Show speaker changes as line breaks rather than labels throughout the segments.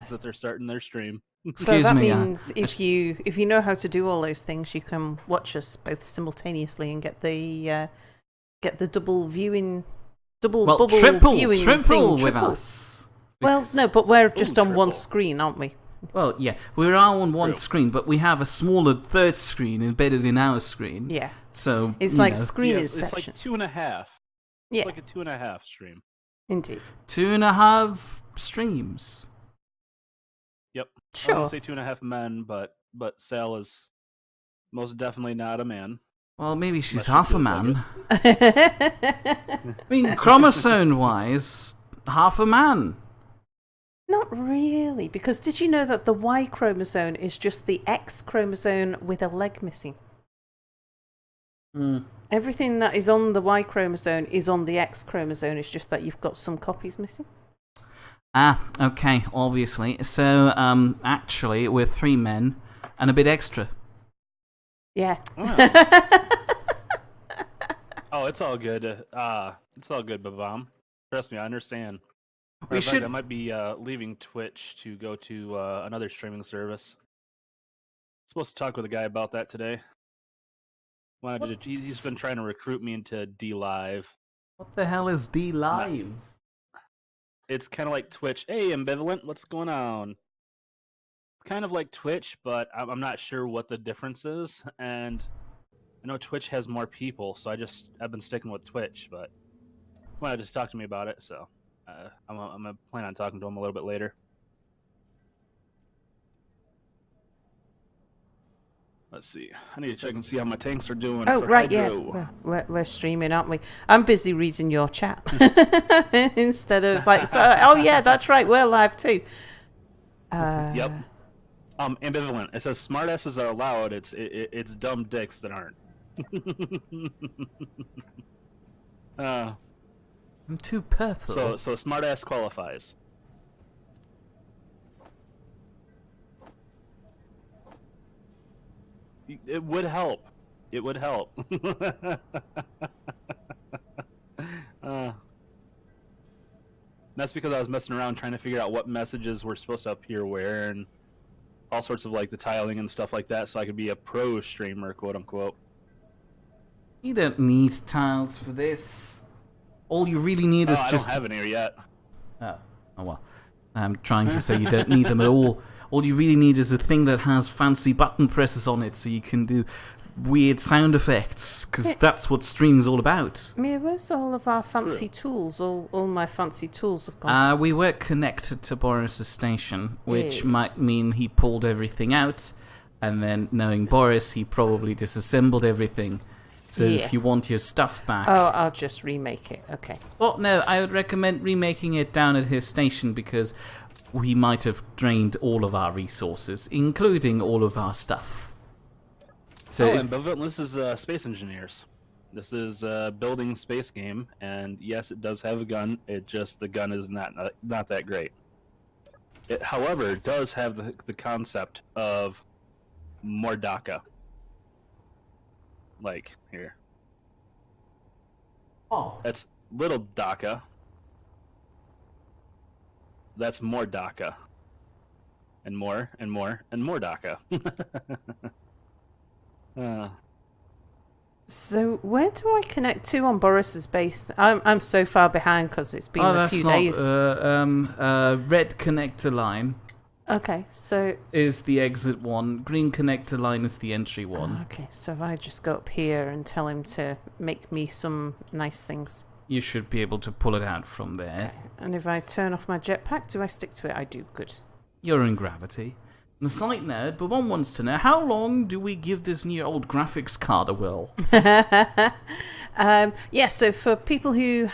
that they're starting their stream.
So that means if you know how to do all those things, you can watch us both simultaneously and get the double viewing, bubble viewing
triple
thing.
With us.
Well, no, but we're just on one screen, aren't we?
Well, yeah, we are on one screen, but we have a smaller third screen embedded in our screen.
Yeah.
So
it's like screen inception.
It's like 2.5.
Yeah.
It's like a 2.5 stream.
Indeed.
2.5 streams.
Yep.
Sure.
I would say 2.5 men, but Sal is most definitely not a man.
Well, maybe she's half a man. I mean, chromosome-wise, half a man.
Not really, because did you know that the Y chromosome is just the X chromosome with a leg missing? Everything that is on the Y chromosome is on the X chromosome, it's just that you've got some copies missing.
Ah, okay, obviously. So, actually, we're 3 men and a bit extra.
Yeah.
Oh, it's all good. It's all good, Babam. Trust me, I understand.
We should.
I might be leaving Twitch to go to another streaming service. Supposed to talk with a guy about that today. He's been trying to recruit me into D Live.
What the hell is D Live?
It's kind of like Twitch. Hey, Ambivalent, what's going on? Kind of like Twitch, but I'm not sure what the difference is. And I know Twitch has more people, so I've been sticking with Twitch. But he wanted to talk to me about it, so. I'm gonna plan on talking to him a little bit later. Let's see. I need to check and see how my tanks are doing.
Oh, right,
hydro.
yeah. We're streaming, aren't we? I'm busy reading your chat instead of oh yeah, that's right. We're live too.
Yep. Ambivalent. It says smartasses are allowed. It's dumb dicks that aren't.
I'm too purple.
So smartass qualifies. It would help. It would help. That's because I was messing around trying to figure out what messages were supposed to appear where and all sorts of like the tiling and stuff like that, so I could be a pro streamer, quote unquote.
You don't need tiles for this. All you really need is just.
I don't have any here yet.
Oh well. I'm trying to say you don't need them at all. All you really need is a thing that has fancy button presses on it, so you can do weird sound effects, because that's what streaming's all about.
Mia, where's all of our fancy tools? All my fancy tools have gone.
We were connected to Boris's station, which might mean he pulled everything out, and then knowing Boris, he probably disassembled everything. So if you want your stuff back...
Oh, I'll just remake it. Okay.
Well, no, I would recommend remaking it down at his station, because we might have drained all of our resources, including all of our stuff. So
and this is Space Engineers. This is a building space game, and yes, it does have a gun. The gun is not that great. It, however, does have the concept of Mordaka. Like, here.
Oh.
That's little Daka. That's more Daka. And more, and more, and more Daka.
So, where do I connect to on Boris's base? I'm so far behind because it's been a few days.
Red connector line.
Okay, so...
is the exit one. Green connector line is the entry one.
Okay, so if I just go up here and tell him to make me some nice things.
You should be able to pull it out from there.
Okay. And if I turn off my jetpack, do I stick to it? I do, good.
You're in gravity. On a side note, but one wants to know, how long do we give this new old graphics card a whirl?
Yeah, so for people who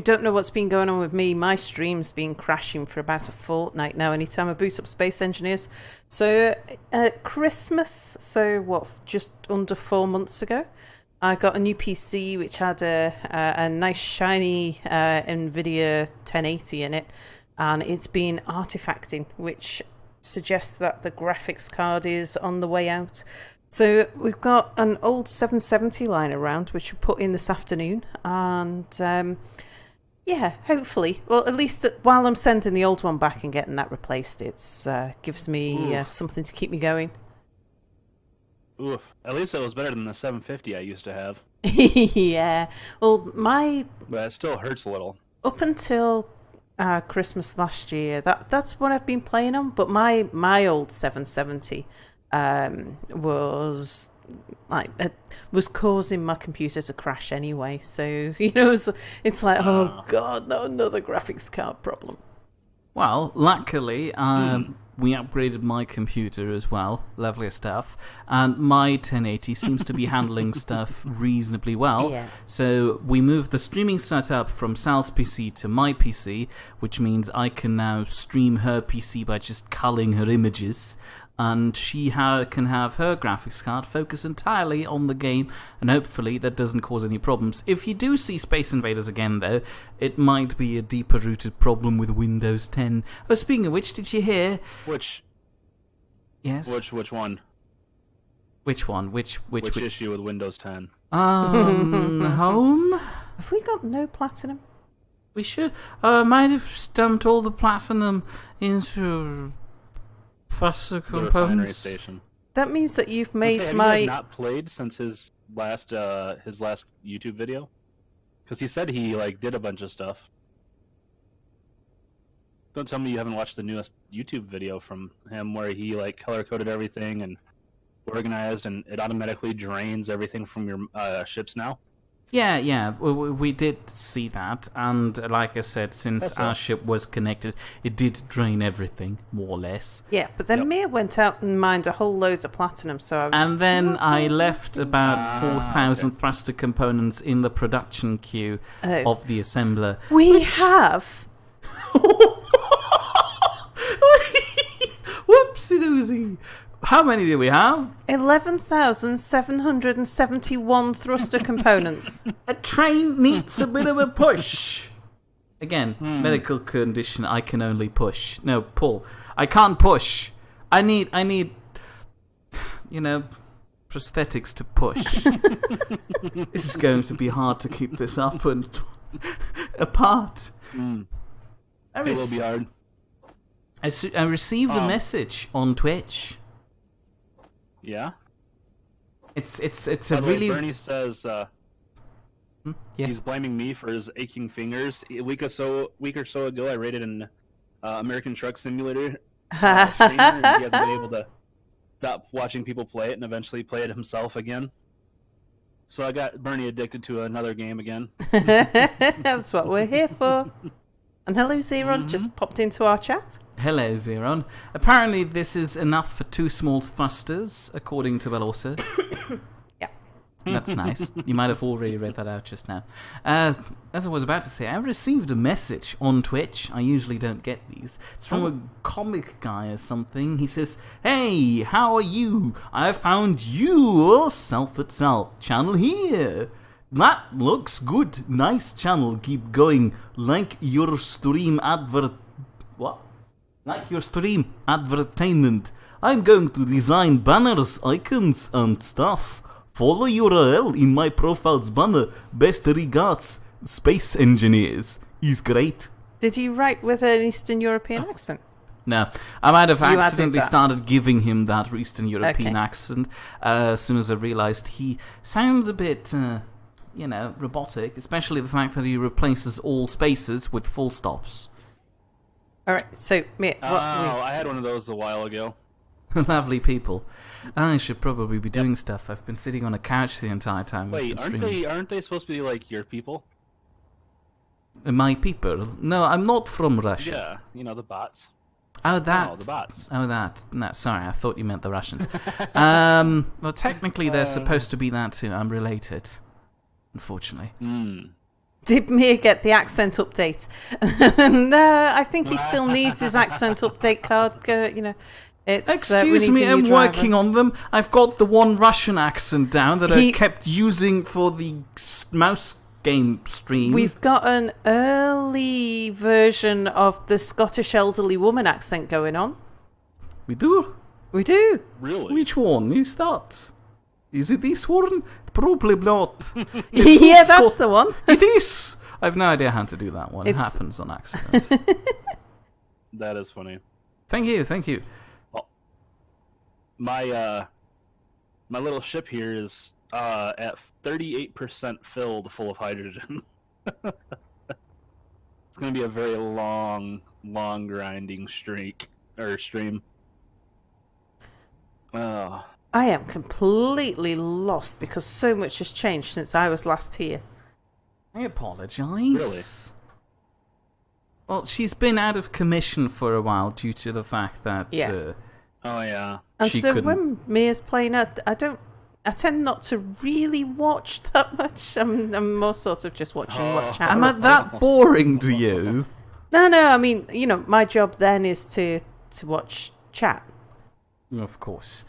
don't know what's been going on with me, my stream's been crashing for about a fortnight now anytime I boot up Space Engineers. So at Christmas, just under 4 months ago, I got a new PC which had a nice shiny NVIDIA 1080 in it, and it's been artifacting, which suggests that the graphics card is on the way out. So we've got an old 770 lying around, which we put in this afternoon, and Yeah, hopefully. Well, at least while I'm sending the old one back and getting that replaced, it's gives me something to keep me going.
Oof. At least it was better than the 750 I used to have.
Yeah. Well,
But it still hurts a little.
up until Christmas last year, that's what I've been playing on. But my old 770 was was causing my computer to crash anyway. So it's like, oh god, no, another graphics card problem.
Well, luckily, we upgraded my computer as well. Lovely stuff. And my 1080 seems to be handling stuff reasonably well.
Yeah.
So we moved the streaming setup from Sal's PC to my PC, which means I can now stream her PC by just culling her images. And she can have her graphics card focus entirely on the game, and hopefully that doesn't cause any problems. If you do see Space Invaders again, though, it might be a deeper-rooted problem with Windows 10. Oh, speaking of which, did you hear?
Which?
Yes.
Which one?
Which one? Which
issue with Windows 10?
Home?
Have we got no platinum?
We should. Might have dumped all the platinum into faster components.
Station.
That means that you've made
have
my...
you guys not played since his last YouTube video? Because he said he did a bunch of stuff. Don't tell me you haven't watched the newest YouTube video from him where he color coded everything and organized, and it automatically drains everything from your ships now.
Yeah, we did see that, and like I said, since our ship was connected, it did drain everything, more or less.
Yeah, but then Mia went out and mined a whole load of platinum, so I was...
And then I left about 4,000 thruster components in the production queue of the assembler.
We have...
Whoopsie-doozy! How many do we have?
11,771 thruster components.
A train needs a bit of a push. Again, medical condition, I can only push. No, pull. I can't push. I need, prosthetics to push. This is going to be hard to keep this up and apart.
It will be hard.
I received a message on Twitch.
Yeah?
It's a really...
Bernie says
Yes.
he's blaming me for his aching fingers. A week or so ago, I rated an American Truck Simulator streamer, and he hasn't been able to stop watching people play it and eventually play it himself again. So I got Bernie addicted to another game again.
That's what we're here for. And hello, Zeron, just popped into our chat.
Hello, Zeron. Apparently this is enough for 2 small thrusters, according to Velosa.
Yeah.
That's nice. You might have already read that out just now. As I was about to say, I received a message on Twitch. I usually don't get these. It's from a comic guy or something. He says, "Hey, how are you? I found your Self-Itself channel here. That looks good. Nice channel. Keep going. Like your stream advertisement. I'm going to design banners, icons, and stuff. Follow URL in my profile's banner. Best regards, Space Engineers." He's great.
Did you write with an Eastern European accent?
No, I might have
You added
accidentally
that.
started giving him that Eastern European
Okay.
accent as soon as I realised he sounds a bit, robotic, especially the fact that he replaces all spaces with full stops.
All right, so Mia,
I had one of those a while ago.
Lovely people. I should probably be doing stuff. I've been sitting on a couch the entire time.
Wait, aren't they supposed to be like your people?
My people? No, I'm not from Russia.
Yeah, the bots.
Oh, that.
No, the bots.
Oh, that. No, sorry, I thought you meant the Russians. Well, technically, they're supposed to be that too. I'm related, unfortunately.
did Mia get the accent update? No, I think he still needs his accent update card. It's
Excuse me, I'm working on them. I've got the one Russian accent down that I kept using for the mouse game stream.
We've got an early version of the Scottish elderly woman accent going on.
We do?
We do.
Really?
Which one is that? Is it this one? Probably not.
Yeah, that's the one.
It is. I have no idea how to do that one. It happens on accident.
That is funny.
Thank you.
Well, my little ship here is at 38% filled full of hydrogen. It's going to be a very long grinding stream. Oh.
I am completely lost because so much has changed since I was last here.
I apologise.
Really?
Well, she's been out of commission for a while due to the fact that...
Yeah.
Oh, yeah.
And so when Mia's playing out, I tend not to really watch that much. I'm more sort of just watching what chat.
Am I that boring to you?
No, I mean, my job then is to watch chat.
Of course.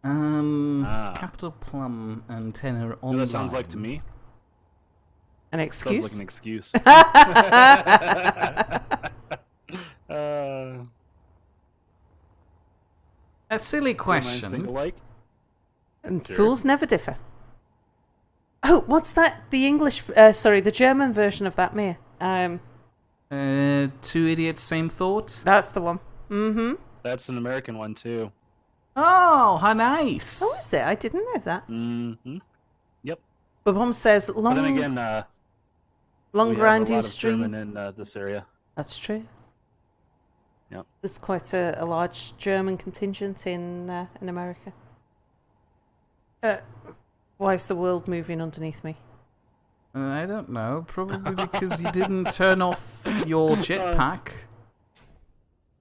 Capital Plum antenna online.
That sounds like to me.
An excuse?
Sounds like an excuse.
A silly question.
And sure. Fools never differ. Oh, what's that? The the German version of that, Mia.
Two idiots, same thought?
That's the one. Mm-hmm.
That's an American one, too.
Oh, how nice.
Oh, is it? I didn't know that.
Mm-hmm. Yep.
But Mom says long...
But then again,
long grinding
stream.
stream.
In this area.
That's true.
Yep.
There's quite a large German contingent in America. Why is the world moving underneath me?
I don't know. Probably because you didn't turn off your jetpack.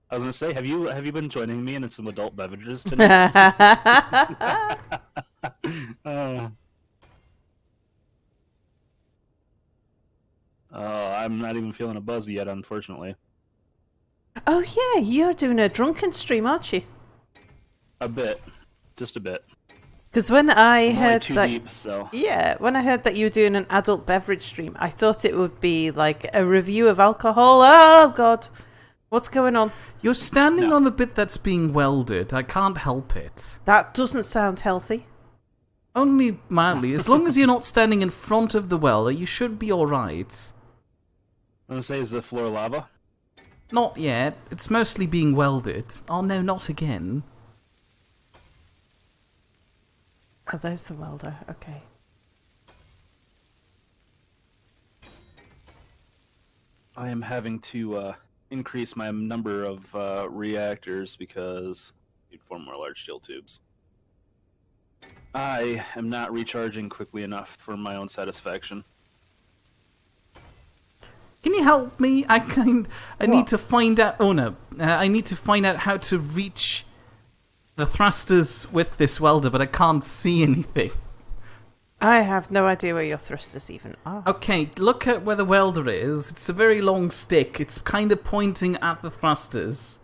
I was gonna say, have you been joining me in some adult beverages tonight? I'm not even feeling a buzz yet, unfortunately.
Oh yeah, you're doing a drunken stream, aren't you?
A bit, just a bit.
Because when I heard
too
that,
deep, so.
Yeah, when I heard that you were doing an adult beverage stream, I thought it would be like a review of alcohol. Oh God, what's going on?
You're standing on the bit that's being welded. I can't help it.
That doesn't sound healthy.
Only mildly. As long as you're not standing in front of the welder, you should be all right.
I'm gonna say, is the floor lava?
Not yet. It's mostly being welded. Oh no, not again.
Oh, there's the welder. Okay.
I am having to increase my number of reactors because I need 4 more large steel tubes. I am not recharging quickly enough for my own satisfaction.
Can you help me? I need to find out. Oh no! I need to find out how to reach the thrusters with this welder, but I can't see anything.
I have no idea where your thrusters even are.
Okay, look at where the welder is. It's a very long stick. It's kind of pointing at the thrusters.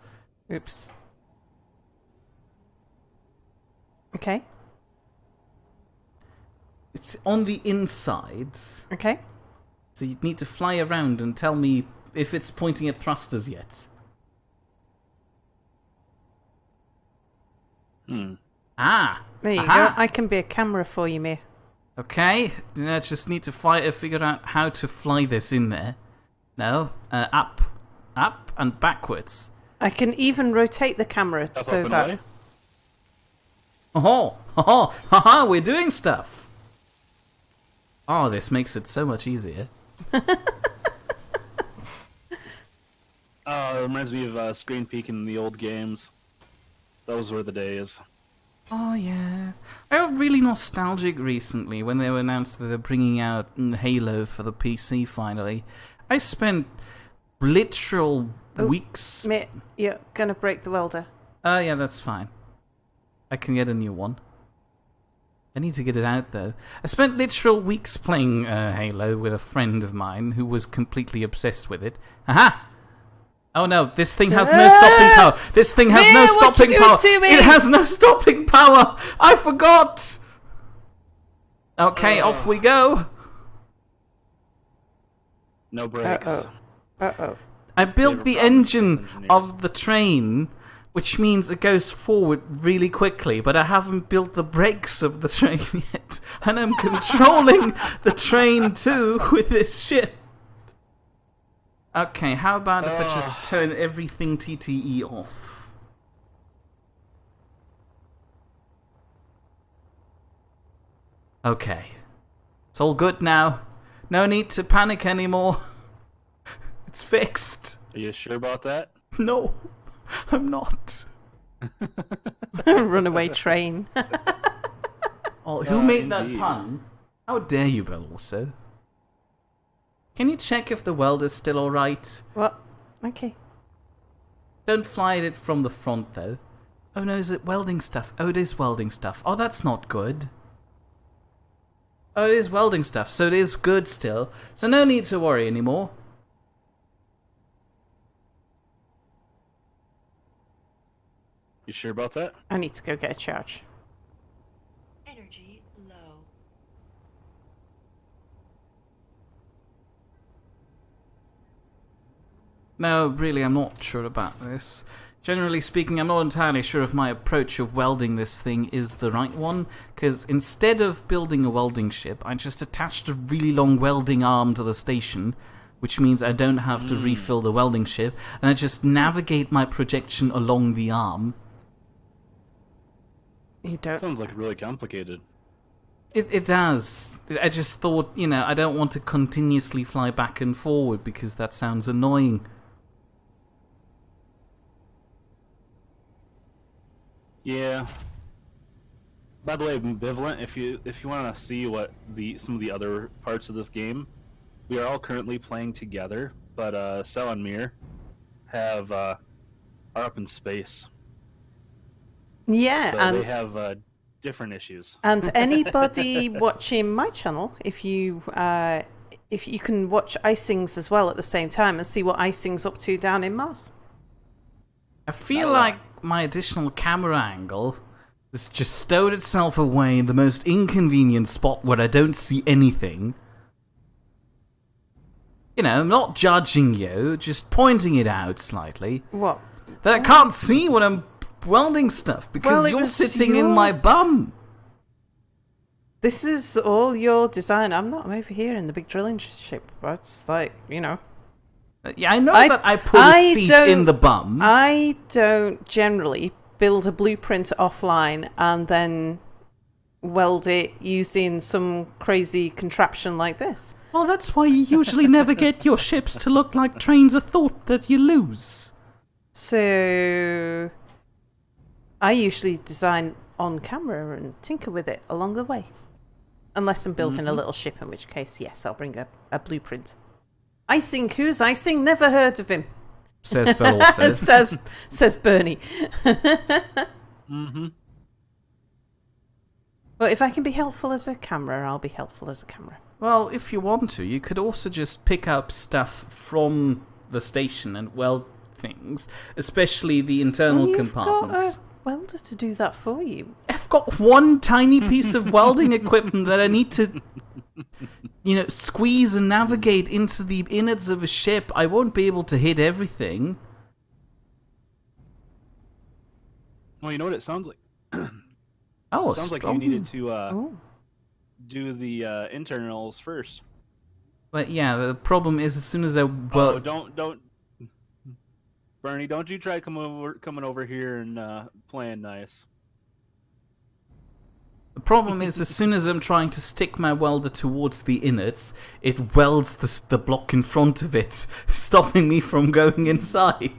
Oops. Okay.
It's on the inside.
Okay.
So you'd need to fly around and tell me if it's pointing at thrusters yet. Ah!
There you go. I can be a camera for you, Mia.
Okay. I just need to figure out how to fly this in there. No. Up, and backwards.
I can even rotate the camera so that...
Haha, we're doing stuff. Oh, this makes it so much easier.
It reminds me of screen peeking in the old games. Those were the days.
Oh, yeah. I got really nostalgic recently when they announced that they're bringing out Halo for the PC finally. I spent literal weeks...
Mate, you're going to break the welder.
Yeah, that's fine. I can get a new one. I need to get it out, though. I spent literal weeks playing Halo with a friend of mine who was completely obsessed with it. Aha! Oh no, this thing has no stopping power. This thing has no stopping power. It has no stopping power. I forgot. Okay, off we go.
No brakes.
Uh-oh.
I built the engine of the train, which means it goes forward really quickly, but I haven't built the brakes of the train yet. And I'm controlling the train too with this ship. Okay, how about if I just turn everything TTE off? Okay. It's all good now. No need to panic anymore. It's fixed.
Are you sure about that?
No, I'm not.
Runaway train.
Oh, who made
indeed.
that pun? How dare you, Bill, also? Can you check if the welder's still alright?
What? Okay.
Don't fly it from the front, though. Oh no, is it welding stuff? Oh, it is welding stuff. Oh, that's not good. Oh, it is welding stuff, so it is good still. So no need to worry anymore.
You sure about that?
I need to go get a charge.
Energy low.
No, really, I'm not sure about this. Generally speaking, I'm not entirely sure if my approach of welding this thing is the right one, because instead of building a welding ship, I just attached a really long welding arm to the station, which means I don't have to refill the welding ship, and I just navigate my projection along the arm.
You don't.
Sounds like really complicated.
It does. I just thought, you know, I don't want to continuously fly back and forward because that sounds annoying.
Yeah. By the way, Ambivalent, if you want to see what some of the other parts of this game, we are all currently playing together, but Cell and Mir are up in space.
Yeah,
So
and
they have different issues.
and anybody watching my channel, if you can watch Icings as well at the same time and see what Icing's up to down in Mars.
I feel like my additional camera angle has just stowed itself away in the most inconvenient spot where I don't see anything. You know, I'm not judging you, just pointing it out slightly.
What?
That I can't see when I'm welding stuff because
Well, it
you're
was
sitting in
your-
my bum.
This is all your design. I'm over here in the big drilling ship. That's like, you know.
Yeah, I know that I put a seat in the bum.
I don't generally build a blueprint offline and then weld it using some crazy contraption like this.
Well, that's why you usually never get your ships to look like trains of thought that you lose.
So I usually design on camera and tinker with it along the way. Unless I'm building a little ship, in which case, yes, I'll bring a blueprint. Icing, who's Icing? Never heard of him.
Says Bill also.
says Bernie.
Mm-hmm.
But if I can be helpful as a camera, I'll be helpful as a camera.
Well, if you want to, you could also just pick up stuff from the station and weld things, especially the internal compartments.
Got a welder to do that for you.
I've got one tiny piece of welding equipment that I need to, you know, squeeze and navigate into the innards of a ship. I won't be able to hit everything.
Well, you know what it sounds like?
Oh,
It sounds like you needed to do the internals first.
But yeah, the problem is as soon as I
Don't, Bernie, don't you try coming over here and playing nice.
The problem is, as soon as I'm trying to stick my welder towards the innards, it welds the block in front of it, stopping me from going inside.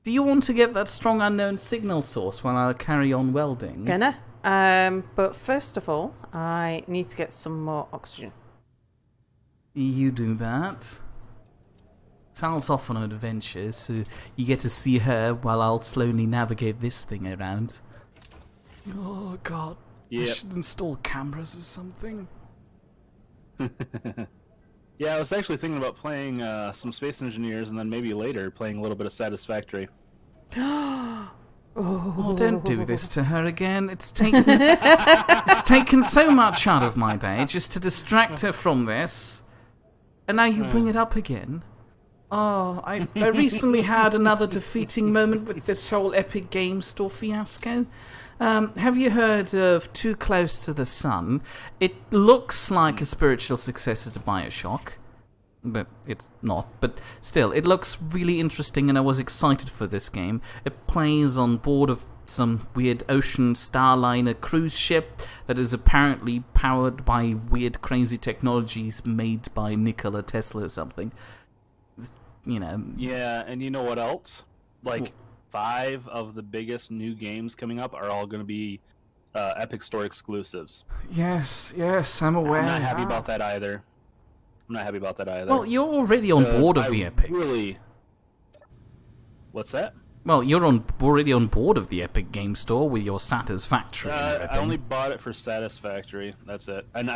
Do you want to get that strong unknown signal source while I carry on welding?
Gonna. But first of all, I need to get some more oxygen.
You do that. Sal's off on adventures, so you get to see her while I'll slowly navigate this thing around. Oh god. I should install cameras or something.
Yeah, I was actually thinking about playing some Space Engineers and then maybe later playing a little bit of Satisfactory.
Oh, don't do this to her again. It's taken so much out of my day just to distract her from this. And now you bring it up again. Oh, I recently had another defeating moment with this whole Epic Game Store fiasco. Have you heard of Too Close to the Sun? It looks like a spiritual successor to BioShock. but it's not. But still, it looks really interesting, and I was excited for this game. It plays on board of some weird ocean starliner cruise ship that is apparently powered by weird, crazy technologies made by Nikola Tesla or something. You know.
Yeah, and you know what else? Like, 5 of the biggest new games coming up are all going to be Epic Store exclusives.
Yes, I'm aware.
I'm not happy about that either.
Well, you're already on board of the Epic.
Really? What's that?
Well, you're already on board of the Epic Game Store with your Satisfactory and everything.
I only bought it for Satisfactory. That's it. And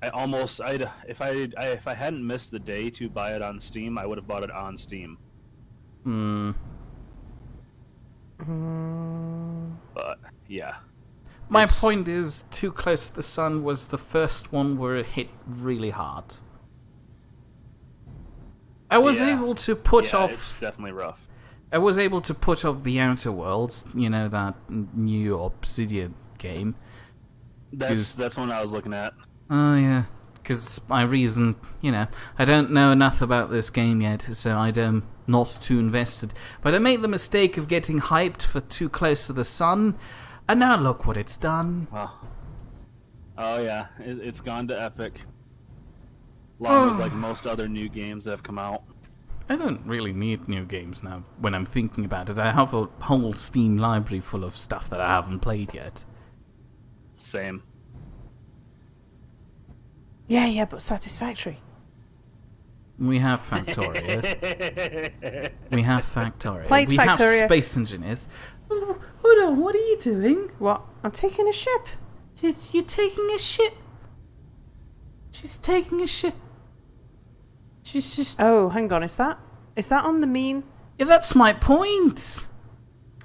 if I hadn't missed the day to buy it on Steam, I would have bought it on Steam. But yeah.
My point is, Too Close to the Sun was the first one where it hit really hard. I was able to put off.
It's definitely rough.
I was able to put off the Outer Worlds, you know, that new Obsidian game.
That's one I was looking at.
Oh yeah, because my reason, you know, I don't know enough about this game yet, so I'm not too invested. But I made the mistake of getting hyped for Too Close to the Sun, and now look what it's done.
Oh yeah, it's gone to Epic. Along with like most other new games that have come out.
I don't really need new games now, when I'm thinking about it. I have a whole Steam library full of stuff that I haven't played yet.
Same.
Yeah, but Satisfactory.
We have Factorio. We have Factorio.
Played
we
Factorio.
have Space Engineers. Oh, hold on, what are you doing?
What? I'm taking a ship.
You're taking a shit. She's taking a shit. She's just...
Oh, hang on. Is that on the mean?
Yeah, that's my point.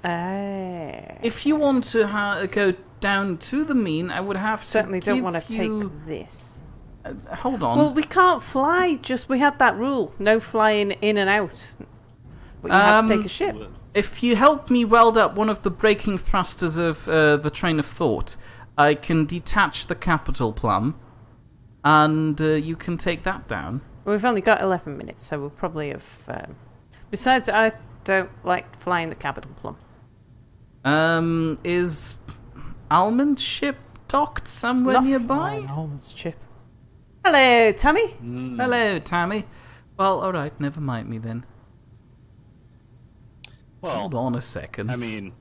Ah.
If you want to go down to the mean, I would have
Certainly
to
don't
give
want to
you...
take this.
Hold on.
Well, we can't fly. We had that rule. No flying in and out. But you had to take a ship.
If you help me weld up one of the braking thrusters of the train of thought, I can detach the capital plum, and you can take that down.
Well, we've only got 11 minutes, so we'll probably have... Besides, I don't like flying the capital plum.
Is Almond ship docked somewhere nearby?
Almond's ship. Hello, Tammy.
Hello, Tammy. Well, alright, never mind me then.
Well,
hold on a second.
I mean,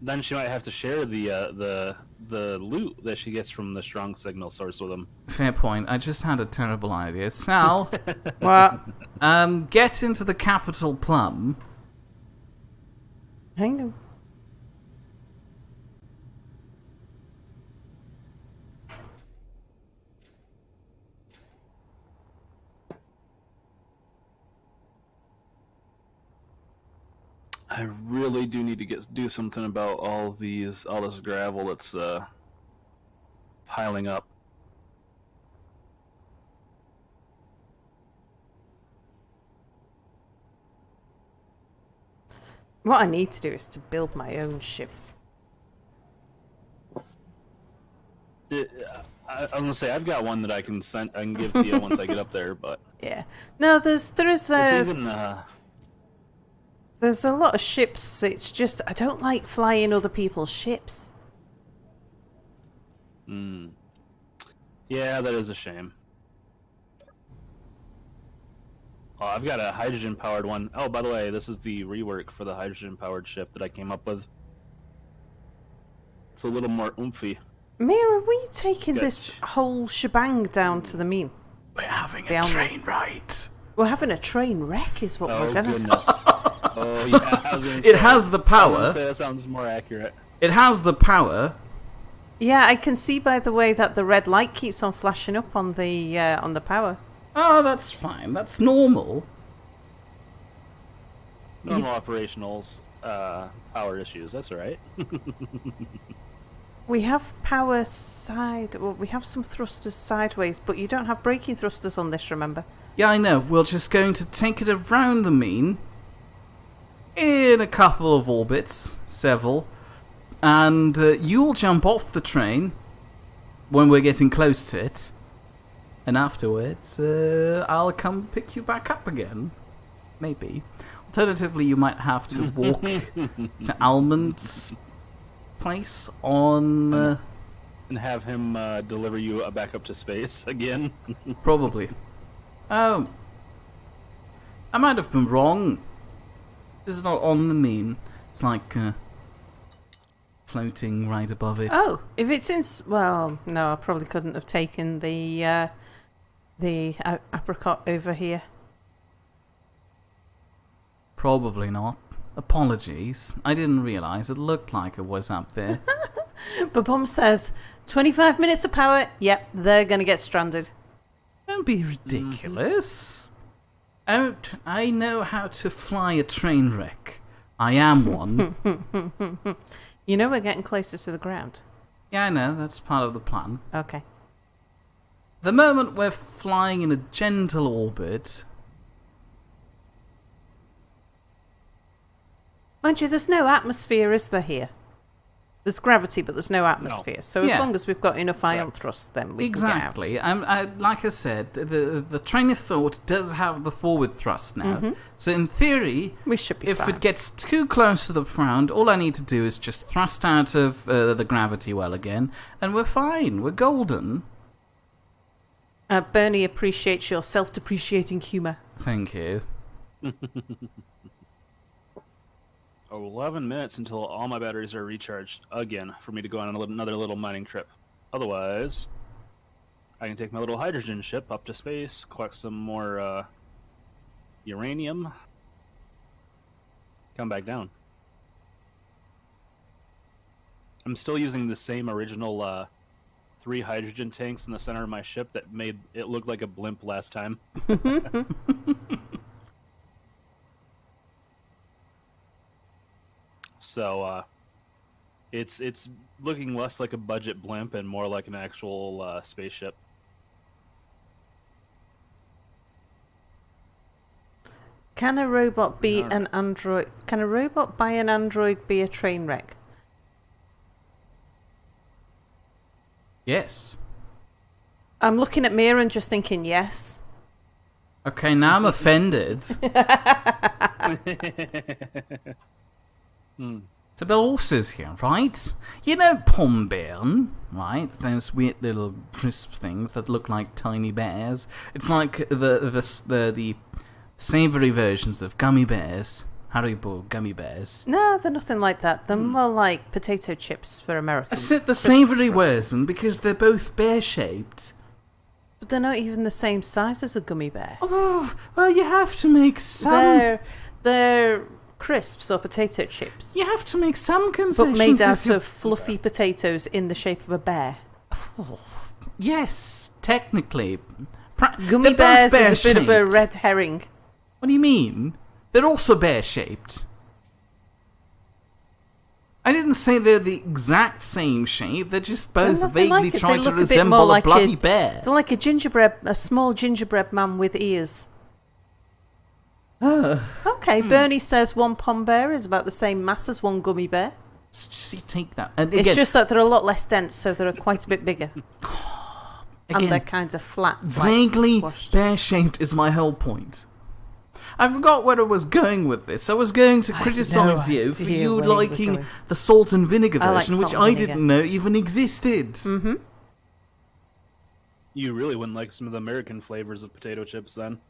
then she might have to share the loot that she gets from the strong signal source with them.
Fair point. I just had a terrible idea. Sal,
what?
Get into the capital plum.
Hang on.
I really do need to do something about all this gravel that's piling up.
What I need to do is to build my own ship.
I was gonna say I've got one that I can give to you once I get up there, but
yeah, no, there is there's a lot of ships. It's just I don't like flying other people's ships.
Yeah, that is a shame. Oh, I've got a hydrogen-powered one. Oh, by the way, this is the rework for the hydrogen-powered ship that I came up with. It's a little more oomphy.
Mira, are we taking this whole shebang down to the mean?
We're having a train ride.
We're having a train wreck is what we're gonna...
Goodness. Oh, yeah, I was gonna say,
it has the power.
I was gonna say that sounds more accurate.
It has the power.
Yeah, I can see by the way that the red light keeps on flashing up on the power.
Oh, that's fine. That's normal.
Normal operationals, power issues. That's all right.
We have power well, we have some thrusters sideways, but you don't have braking thrusters on this, remember?
Yeah, I know. We're just going to take it around the mean in a couple of orbits, several, and you'll jump off the train when we're getting close to it. and afterwards I'll come pick you back up again. Maybe. Alternatively, you might have to walk to Almond's place on...
And have him deliver you back up to space again.
Probably. Oh. I might have been wrong. This is not on the moon. It's like floating right above it.
Oh, if it's in... Well, no, I probably couldn't have taken the apricot over here.
Probably not. Apologies. I didn't realise it looked like it was up there.
But Bomb says, 25 minutes of power, yep, they're going to get stranded.
Don't be ridiculous. I know how to fly a train wreck. I am one.
You know we're getting closer to the ground.
Yeah, I know. That's part of the plan.
Okay.
The moment we're flying in a gentle orbit...
Mind you, there's no atmosphere, is there, here? There's gravity, but there's no atmosphere. No. So as long as we've got enough ion thrust, then we can get out.
Exactly. Like I said, the train of thought does have the forward thrust now. So in theory,
we should be
if
fine.
it gets too close to the ground, all I need to do is just thrust out of the gravity well again, and we're fine. We're golden.
Bernie appreciates your self-depreciating humour.
Thank you.
11 minutes until all my batteries are recharged again for me to go on another little mining trip. Otherwise, I can take my little hydrogen ship up to space, collect some more uranium, come back down. I'm still using the same original 3 hydrogen tanks in the center of my ship that made it look like a blimp last time. So, it's looking less like a budget blimp and more like an actual spaceship.
Can a robot be an android? Can a robot by an android be a train wreck?
Yes.
I'm looking at Mira and just thinking yes.
Okay, now I'm offended. So Bill says here, right? You know Pombean, right? Those weird little crisp things that look like tiny bears. It's like the savoury versions of gummy bears. Haribo gummy bears.
No, they're nothing like that. They're more like potato chips for Americans.
I said the savoury version because they're both bear-shaped.
But they're not even the same size as a gummy bear.
Oh, well, you have to make some...
They're crisps or potato chips.
You have to make some concessions.
But made out of fluffy potatoes in the shape of a bear.
Oh, yes, technically.
Gummy bears is a bit of a red herring.
What do you mean? They're also bear-shaped. I didn't say they're the exact same shape. They're just both vaguely trying to resemble a bloody bear.
They're like a small gingerbread man with ears. Okay, Bernie says one pom bear is about the same mass as one gummy bear.
See, take that. And
it's just that they're a lot less dense, so they're quite a bit bigger.
Again,
and they're kind of flat.
Vaguely bear-shaped is my whole point. I forgot where I was going with this. I was going to criticise you for you liking the salt and vinegar version, which I didn't know even existed.
Mm-hmm.
You really wouldn't like some of the American flavors of potato chips, then?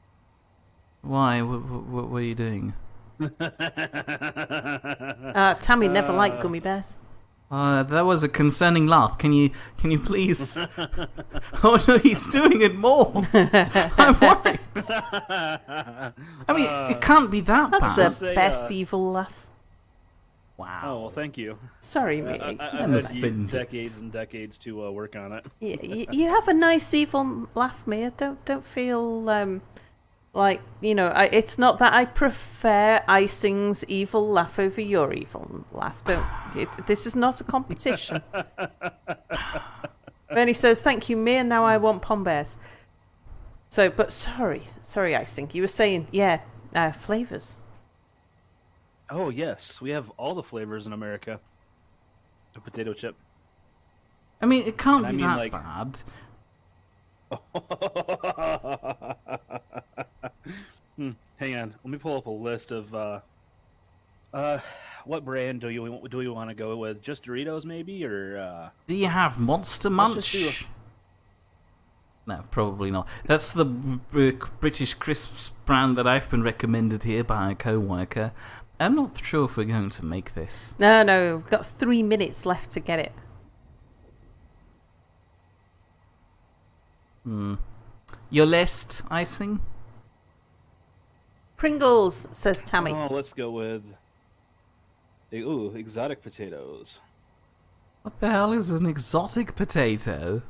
Why? What are you doing?
Tammy never liked gummy bears.
That was a concerning laugh. Can you please? Oh no, he's doing it more. I'm worried. I mean, it can't be that bad.
That's the best evil laugh.
Wow.
Oh, well, thank you.
Sorry, mate.
I've had decades and decades to work on it.
You have a nice evil laugh, Mia. Don't feel like, you know, it's not that I prefer Icing's evil laugh over your evil laugh. This is not a competition. Bernie says, thank you, Mia. Now I want pom bears. So, but sorry, Icing. You were saying, flavours.
Oh, yes. We have all the flavors in America. A potato chip.
I mean, it can't be that bad.
Hang on, let me pull up a list of what brand do we want to go with? Just Doritos, maybe, or
Do you have Monster
let's just
Munch? No, probably not. That's the British crisps brand that I've been recommended here by a co-worker. I'm not sure if we're going to make this.
No, we've got 3 minutes left to get it.
Your list, icing?
Pringles, says Tammy.
oh, let's go with exotic potatoes.
What the hell is an exotic potato?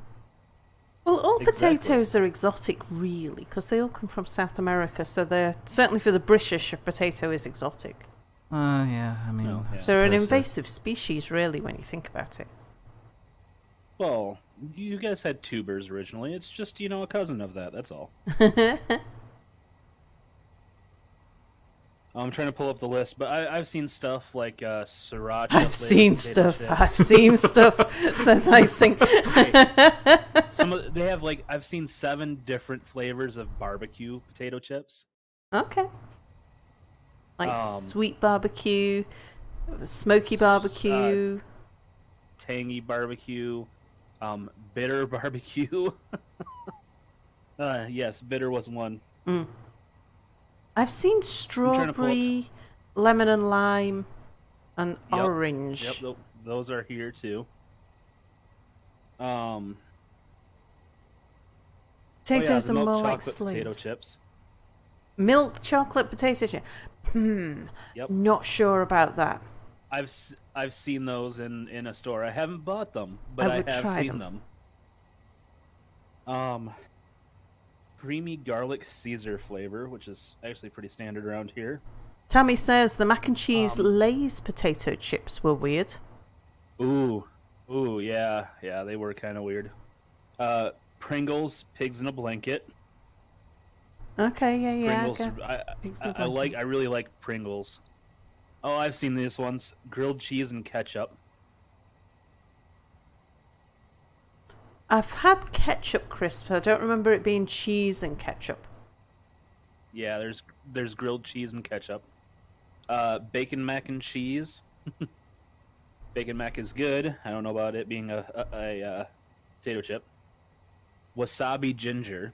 Well, all
Exactly.
potatoes are exotic, really, because they all come from South America, so they're certainly for the British, a potato is exotic.
Yeah, I mean...
Oh,
I
yeah.
They're an
suppose so.
invasive species, really, when you think about it.
Well, you guys had tubers originally. It's just a cousin of that. That's all. I'm trying to pull up the list, but I've seen stuff like sriracha.
I've seen
potato
stuff.
chips.
I've seen stuff. Says icing.
They have I've seen 7 different flavors of barbecue potato chips.
Okay. Like
Um,
sweet barbecue, smoky barbecue.
Tangy barbecue, bitter barbecue. Yes, bitter was one.
I've seen
trying to pull up-
strawberry, lemon and lime, and
Yep.
orange.
Yep, those are here too.
Potatoes
the
are
milk
more like
chocolate potato
slaves.
chips.
Milk chocolate potato chip.
Yep.
Not sure about that.
I've seen those in a store. I haven't bought them, but
I would
have
try
seen them. Creamy garlic Caesar flavor, which is actually pretty standard around here.
Tammy says the mac and cheese Lay's potato chips were weird.
Ooh, yeah, they were kind of weird. Pringles, pigs in a blanket.
Okay, yeah.
Pringles,
okay. Pigs in a
I
blanket.
I really like Pringles. Oh, I've seen these ones: grilled cheese and ketchup.
I've had ketchup crisps. I don't remember it being cheese and ketchup.
Yeah, there's grilled cheese and ketchup. Bacon mac and cheese. Bacon mac is good. I don't know about it being a potato chip. Wasabi ginger.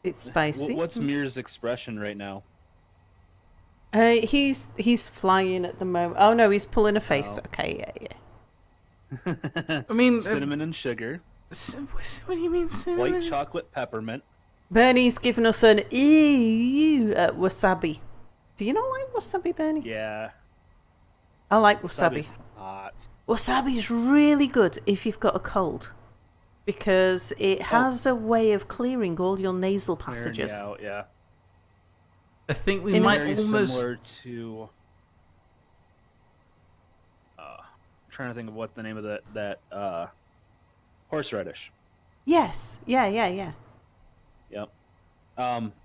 It's spicy.
What's Mir's expression right now?
He's flying at the moment. Oh no, he's pulling a face.
Oh.
Okay, yeah.
I mean...
Cinnamon and sugar.
what do you mean cinnamon?
White chocolate peppermint.
Bernie's given us an ew at wasabi. Do you not like wasabi, Bernie?
Yeah.
I like wasabi.
Wasabi's hot.
Wasabi is really good if you've got a cold, because it has a way of clearing all your nasal passages.
Out, yeah.
I think we might
Very
almost...
similar to. I'm trying to think of what the name of that horseradish.
Yes, yeah.
Yep.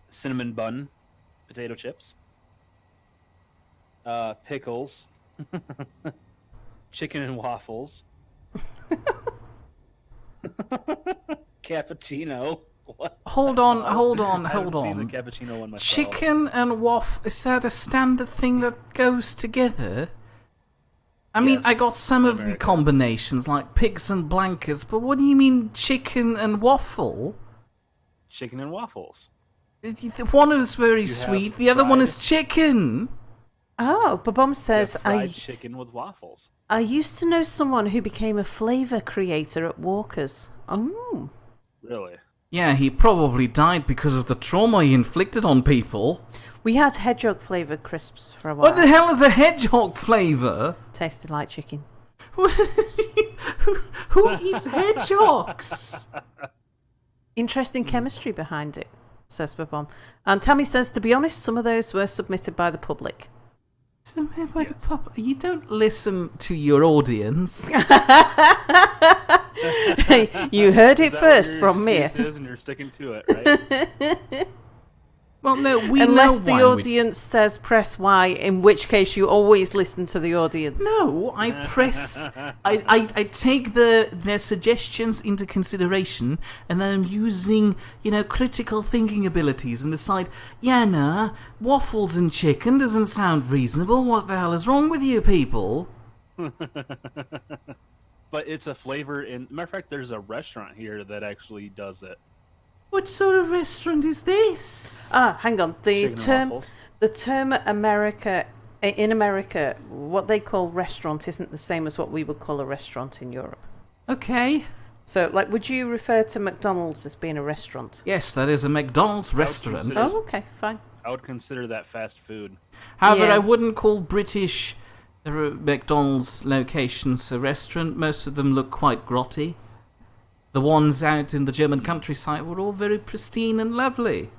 Cinnamon bun, potato chips. Pickles. Chicken and waffles. Cappuccino. What?
Hold on.
I haven't seen the
on.
cappuccino one myself.
Chicken and waffle, is that a standard thing that goes together? I mean,
Yes,
I got some
in
of the
America.
combinations, like pigs and blankets, but what do you mean chicken and waffle?
Chicken and waffles.
One is very
You
sweet,
have
the other one
fried-
is chicken.
Oh, Babom says,
Fried chicken with waffles.
I used to know someone who became a flavour creator at Walker's. Oh.
Really?
Yeah, he probably died because of the trauma he inflicted on people.
We had hedgehog flavoured crisps for a while.
What the hell is a hedgehog flavour?
Tasted like chicken.
Who eats hedgehogs?
Interesting chemistry behind it, says Babom. And Tammy says, to be honest, some of those were submitted by the public.
You don't listen to your audience.
You heard
Is
it
that what
first
your
from me.
excuse is and you're sticking to it, right?
Well, no, we
Unless
know
the
why
audience says press Y, in which case you always listen to the audience.
No, I press. I take their suggestions into consideration, and then I'm using, critical thinking abilities and decide, waffles and chicken doesn't sound reasonable. What the hell is wrong with you people?
But it's a flavor in. Matter of fact, there's a restaurant here that actually does it.
What sort of restaurant is this?
Hang on.
Chicken and waffles.
The term America, in America, what they call restaurant isn't the same as what we would call a restaurant in Europe.
Okay.
So, would you refer to McDonald's as being a restaurant?
Yes, that is a McDonald's restaurant.
Oh, okay, fine.
I would consider that fast food.
However,
Yeah.
I wouldn't call British McDonald's locations a restaurant. Most of them look quite grotty. The ones out in the German countryside were all very pristine and lovely.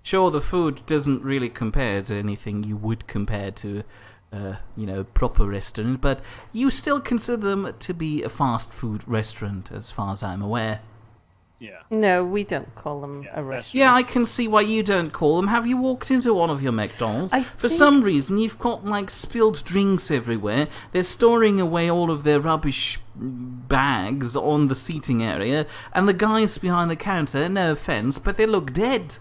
Sure, the food doesn't really compare to anything you would compare to, proper restaurant, but you still consider them to be a fast food restaurant, as far as I'm aware.
Yeah.
No, we don't call them
Yeah,
a
that's
restaurant.
Yeah, I can see why you don't call them. Have you walked into one of your McDonald's? For
think-
some reason, you've got, spilled drinks everywhere. They're storing away all of their rubbish bags on the seating area, and the guys behind the counter, no offence, but they look dead.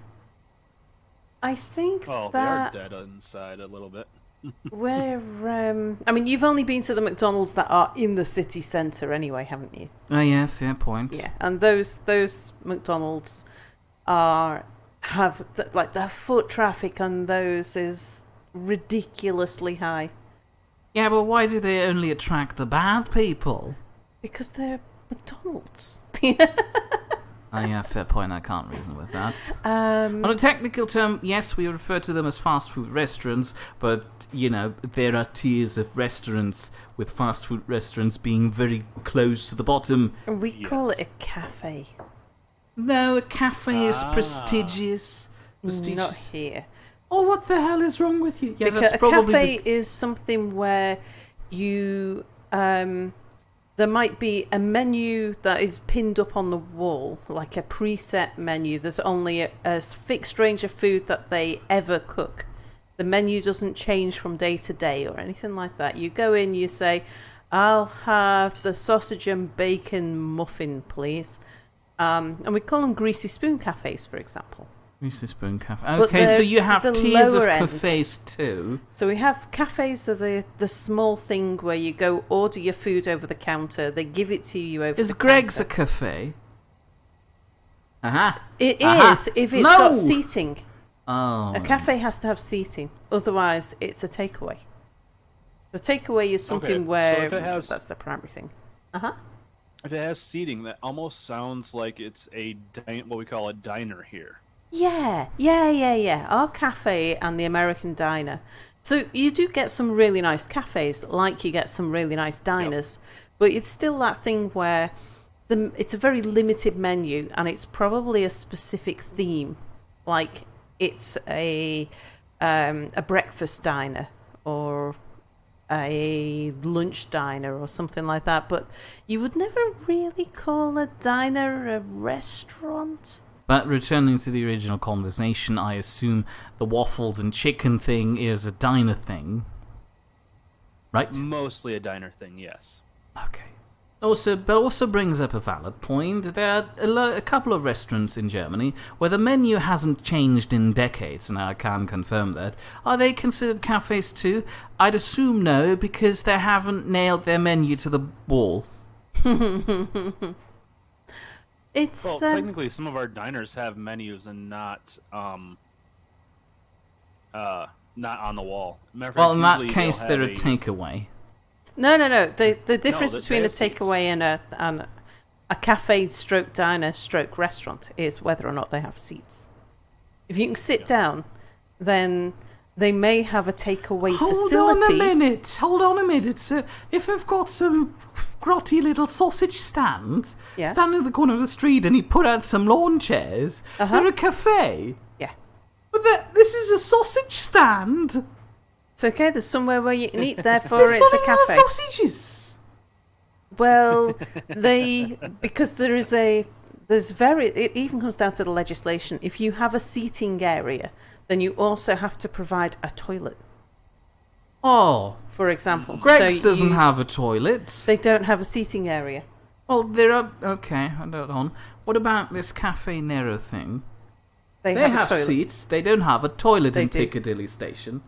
I think
Oh,
that
they are dead inside a little bit.
you've only been to the McDonald's that are in the city centre anyway, haven't you?
Oh yeah, fair point.
Yeah, and those McDonald's have the foot traffic on those is ridiculously high
Yeah, but why do they only attract the bad people?
because they're McDonald's.
Oh yeah, fair point, I can't reason with that.
Um,
On a technical term, yes, we refer to them as fast food restaurants, but, there are tiers of restaurants, with fast food restaurants being very close to the bottom.
we call
Yes.
it a cafe.
No, a cafe is
Ah.
prestigious.
Not here.
Oh, what the hell is wrong with you? Yeah,
Because
that's
a
probably
cafe is something where you there might be a menu that is pinned up on the wall, like a preset menu. There's only a fixed range of food that they ever cook. The menu doesn't change from day to day or anything like that. You go in, you say, I'll have the sausage and bacon muffin, please. And we call them greasy spoon cafes, for example.
Greasy Spoon Cafe.
But
Okay, so you have
the
tiers of
lower end.
cafes too.
So we have cafes are the small thing where you go order your food over the counter. They give it to you over
Is
the
Greg's a
counter.
cafe? Aha.
It
Aha.
is if it's
No!
got seating.
Oh.
A cafe has to have seating, otherwise it's a takeaway. The takeaway is something
Okay, so
where
if it has-
that's the primary thing.
If it has seating, that almost sounds like it's what we call a diner here.
Yeah. Our cafe and the American diner. So you do get some really nice cafes, like you get some really nice diners, but it's still that thing where it's a very limited menu and it's probably a specific theme, like it's a breakfast diner or a lunch diner or something like that. But you would never really call a diner a restaurant.
But returning to the original conversation, I assume the waffles and chicken thing is a diner thing, right?
Mostly a diner thing, yes.
Okay. Also brings up a valid point. There are a couple of restaurants in Germany where the menu hasn't changed in decades, and I can confirm that. Are they considered cafes too? I'd assume no, because they haven't nailed their menu to the wall.
It's
Well, technically, some of our diners have menus and not on the wall. Matter of
Well,
fact,
in that
usually
case,
they'll
they're a
have
takeaway.
no. The difference
they
between a
have seats.
takeaway and a cafe stroke diner stroke restaurant is whether or not they have seats. If you can sit down, then they may have a takeaway facility.
Hold on a minute. So if I've got some grotty little sausage stand
Yeah.
standing at the corner of the street and he put out some lawn chairs, they're a cafe.
Yeah.
But this is a sausage stand.
It's okay, there's somewhere where you can eat, therefore
They're
it's a
selling all the
cafe.
sausages.
Well, because it even comes down to the legislation. If you have a seating area, then you also have to provide a toilet,
Oh,
for example.
Greg's
So
doesn't
you-
have a toilet.
They don't have a seating area.
Well, there are... Okay, hold on. What about this Cafe Nero thing?
They,
They
have
have
a toilet.
seats. They don't have a toilet
They
in
do.
Piccadilly Station.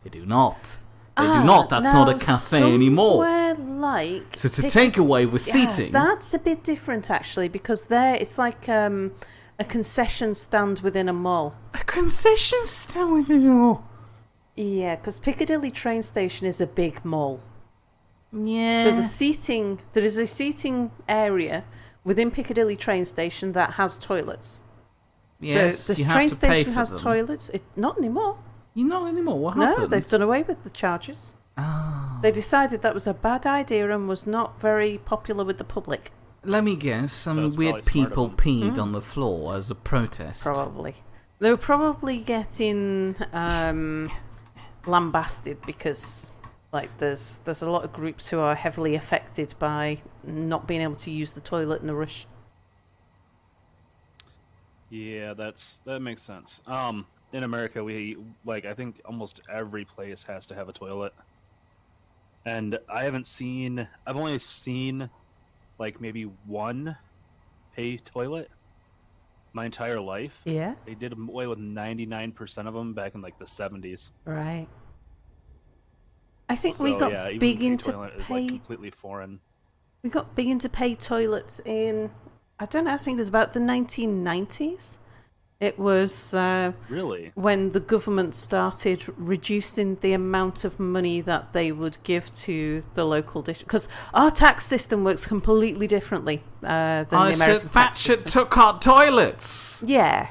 They do not. They do not. That's not a
now,
cafe anymore.
somewhere like
So it's a
Piccadilly-
takeaway with
Yeah,
seating.
that's a bit different actually, because there it's like a concession stand within a mall.
A concession stand with it all.
Yeah, because Piccadilly train station is a big mall.
Yeah.
So there is a seating area within Piccadilly train station that has toilets.
Yes,
so the
you have
train
to pay
station
for
has
them.
toilets. Not anymore.
You not anymore. What
No,
happened?
they've done away with the charges.
Oh.
They decided that was a bad idea and was not very popular with the public.
Let me guess. Some
That's
weird
probably smart
people
of them.
peed on the floor as a protest.
Probably. They were probably getting lambasted because there's a lot of groups who are heavily affected by not being able to use the toilet in a rush.
Yeah, that makes sense. In America, we I think almost every place has to have a toilet, and I've only seen maybe one pay toilet my entire life.
Yeah,
They did away with 99% of them back in the 70s.
right. I think
So,
we got
yeah, even
big
pay
into
toilet is
pay.
completely foreign.
We got big into pay toilets in, I don't know, I think it was about the 1990s. It was
Really?
when the government started reducing the amount of money that they would give to the local district. Because our tax system works completely differently than the
I
American
said
tax
Thatcher
system.
took our toilets.
Yeah.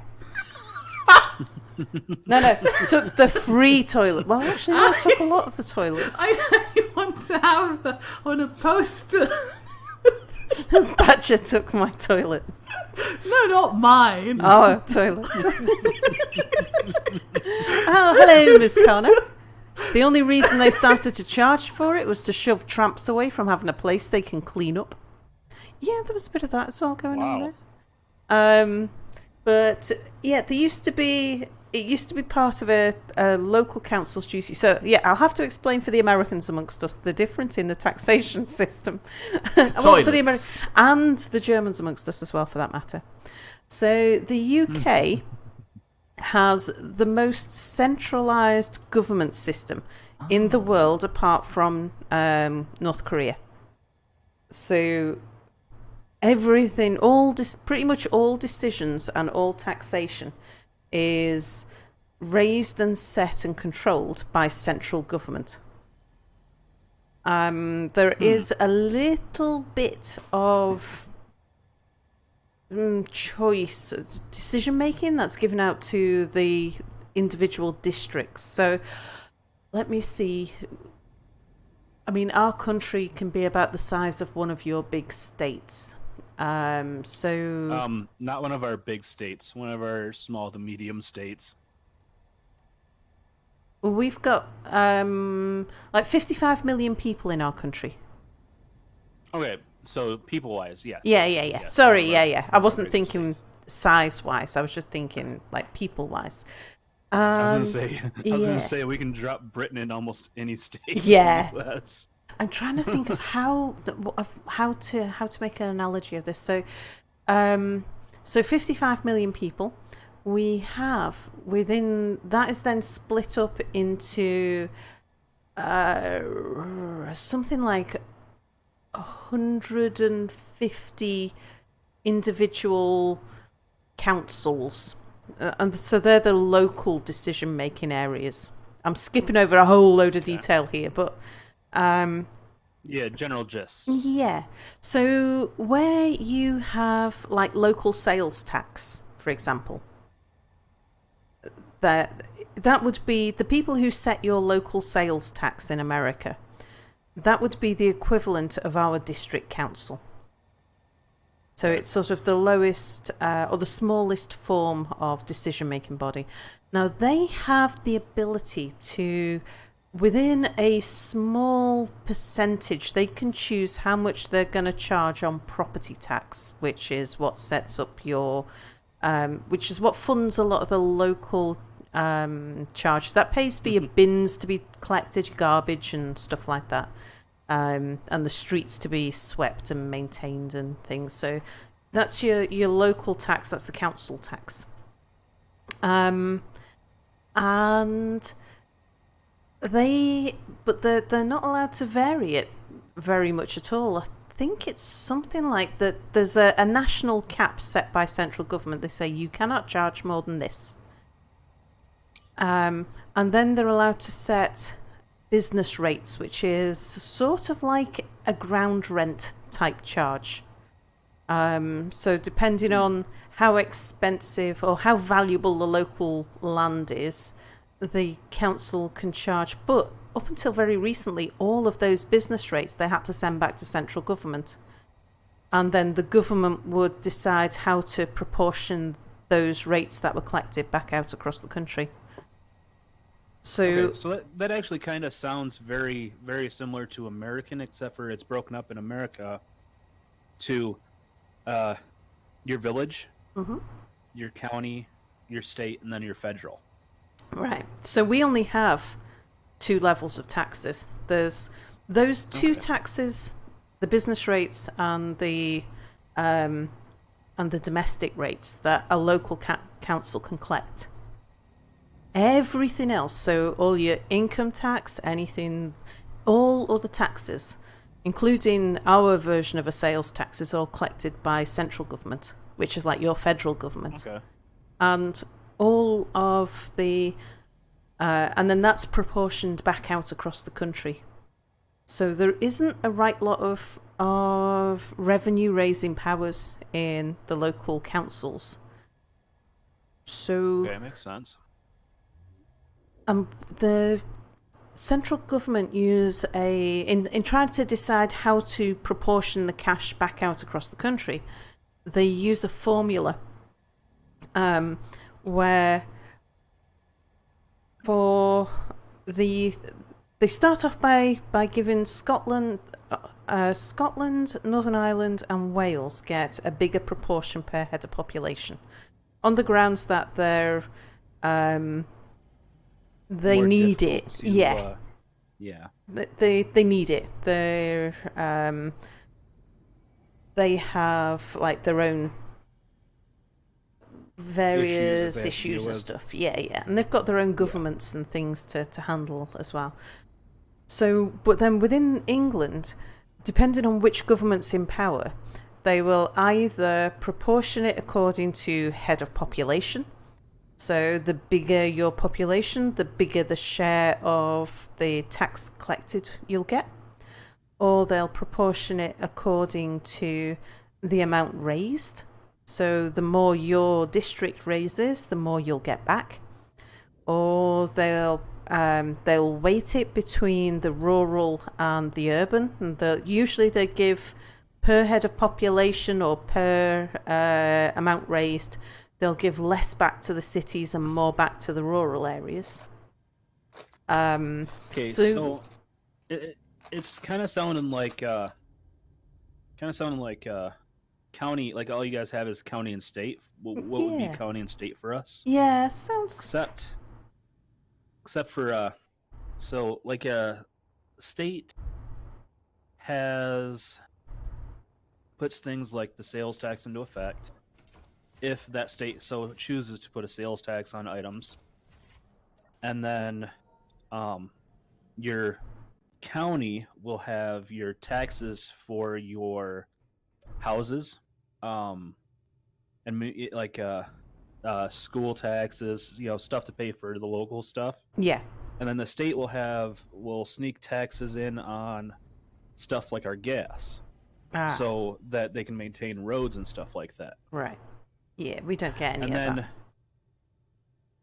No, took the free toilet. Well, actually, no, took a lot of the toilets.
I want to have that on a poster.
Thatcher took my toilet.
No, not mine.
Oh, toilets. Oh, hello, Miss Connor. The only reason they started to charge for it was to shove tramps away from having a place they can clean up. Yeah, there was a bit of that as well going on there. But yeah, it used to be part of a local council's duty. So yeah, I'll have to explain for the Americans amongst us the difference in the taxation system. Well, for the
Toilets.
and the Germans amongst us as well, for that matter. So the UK has the most centralised government system in the world, apart from North Korea. So everything, pretty much all decisions and all taxation is raised and set and controlled by central government. There is a little bit of choice, decision making that's given out to the individual districts. So let me see. I mean, our country can be about the size of one of your big states.
Not one of our big states, one of our small to medium states.
We've got 55 million people in our country.
Okay, so people-wise, yes.
Yeah.
Yes,
Sorry,
one of our-
yeah. I
one of our
wasn't
big
thinking
states.
size-wise. I was just thinking people-wise.
I was gonna
yeah.
say we can drop Britain in almost any state.
Yeah.
In the US.
I'm trying to think of how to make an analogy of this. So 55 million people. We have within that is then split up into something like 150 individual councils, and so they're the local decision-making areas. I'm skipping over a whole load of detail here, but
Yeah, general gist.
yeah. So where you have local sales tax, for example, that would be the people who set your local sales tax in America. That would be the equivalent of our district council. So it's sort of the lowest or the smallest form of decision-making body. Now, they have the ability to, within a small percentage, they can choose how much they're going to charge on property tax, which is what sets up your, which is what funds a lot of the local charges. That pays for your bins to be collected, your garbage and stuff like that, and the streets to be swept and maintained and things. So that's your local tax. That's the council tax. And they're not allowed to vary it very much at all. I think it's something like that. There's a national cap set by central government. They say you cannot charge more than this. And then they're allowed to set business rates, which is sort of like a ground rent type charge. So depending on how expensive or how valuable the local land is, the council can charge. But up until very recently, all of those business rates they had to send back to central government. And then the government would decide how to proportion those rates that were collected back out across the country. So
that actually kind of sounds very, very similar to American, except for it's broken up in America to your village, your county, your state, and then your federal.
Right. So we only have 2 levels of taxes. There's those 2 taxes, the business rates and the domestic rates that a local council can collect. Everything else, so all your income tax, anything, all other taxes, including our version of a sales tax, is all collected by central government, which is like your federal government. Okay. And all of the, and then that's proportioned back out across the country. So there isn't a right lot of revenue raising powers in the local councils. So
okay, makes sense.
The central government use in trying to decide how to proportion the cash back out across the country, they use a formula where they start off by giving Scotland, Northern Ireland and Wales get a bigger proportion per head of population on the grounds that they're they
more
need it.
to,
yeah. They need it. They have like their own various issues and stuff. Yeah. And they've got their own governments and things to handle as well. So, but then within England, depending on which government's in power, they will either proportion it according to head of population. So the bigger your population, the bigger the share of the tax collected you'll get. Or they'll proportion it according to the amount raised. So the more your district raises, the more you'll get back. Or they'll weight it between the rural and the urban. And usually they give per head of population or per amount raised. They'll give less back to the cities and more back to the rural areas.
Okay, so it's kind of sounding like county. Like all you guys have is county and state. What would be county and state for us?
Yeah, sounds.
Except for so like a state puts things like the sales tax into effect. If that state so chooses to put a sales tax on items, and then your county will have your taxes for your houses, and like school taxes, stuff to pay for the local stuff.
Yeah.
And then the state will sneak taxes in on stuff like our gas, so that they can maintain roads and stuff like that.
Right. Yeah, we don't get any of that.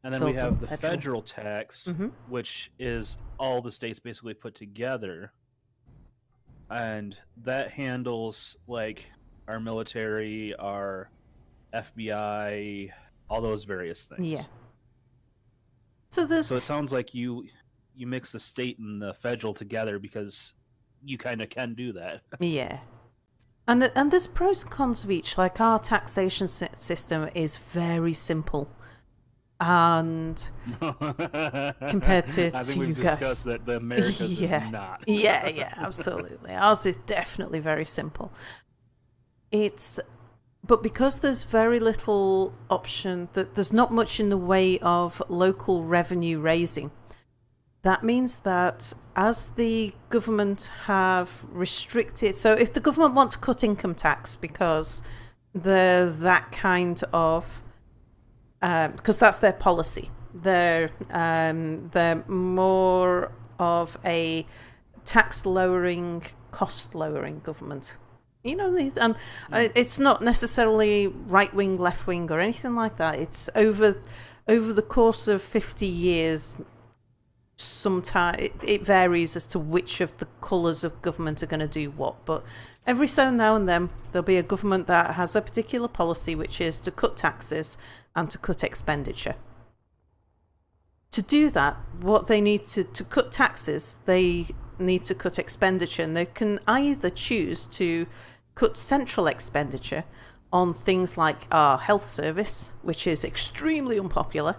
And then we have the federal tax, which is all the states basically put together. And that handles like our military, our FBI, all those various things.
Yeah.
So it sounds like you mix the state and the federal together because you kind of can do that.
Yeah. And there's pros and cons of each. Like our taxation system is very simple. and compared to
I think
you
we've
guys.
discussed that the Americas
Yeah.
is not.
Yeah, absolutely. Ours is definitely very simple. But because there's very little option, that there's not much in the way of local revenue raising. That means that as the government have restricted, so if the government want to cut income tax because they're that kind of, because that's their policy, they're more of a tax lowering, cost lowering government. You know, and it's not necessarily right wing, left wing, or anything like that. It's over the course of 50 years. Sometimes it varies as to which of the colours of government are going to do what, but every so now and then there'll be a government that has a particular policy, which is to cut taxes and to cut expenditure. To do that, what they need to cut taxes, they need to cut expenditure, and they can either choose to cut central expenditure on things like our health service, which is extremely unpopular.